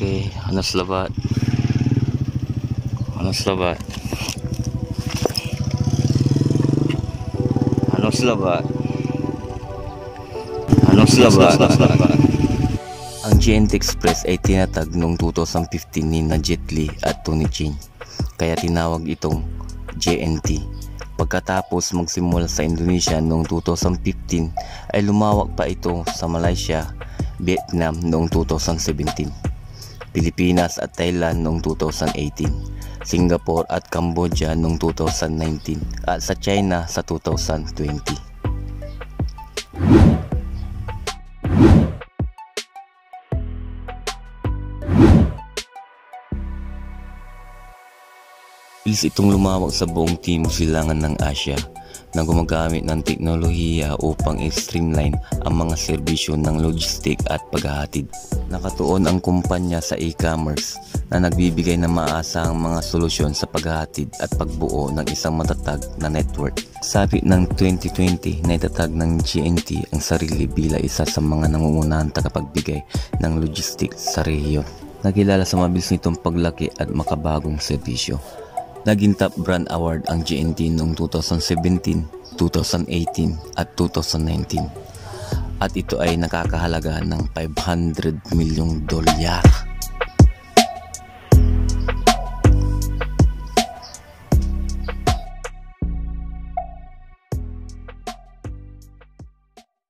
Okay, Hanos Labat. Hanos Labat. Hanos Labat. Hanos Labat. Ang GNT Express ay tinatag noong 2015 ni Jet Li at Tony Chin, kaya tinawag itong JNT. Pagkatapos magsimula sa Indonesia noong 2015 ay lumawak pa ito sa Malaysia, Vietnam noong 2017, Pilipinas at Thailand noong 2018, Singapore at Cambodia noong 2019 at sa China sa 2020. Bilis itong lumawak sa buong timog silangan ng Asia na gumagamit ng teknolohiya upang i-streamline ang mga serbisyo ng logistik at paghahatid. Nakatuon ang kumpanya sa e-commerce na nagbibigay ng maasahang mga solusyon sa paghahatid at pagbuo ng isang matatag na network. Sabit ng 2020 na itatag ng GNT ang sarili bilang isa sa mga nangungunahang tagapagbigay ng logistik sa rehiyon. Nakilala sa mabilis nitong paglaki at makabagong serbisyo. Naging top brand award ang GNT noong 2017, 2018 at 2019. At ito ay nakakahalaga ng $500 milyong.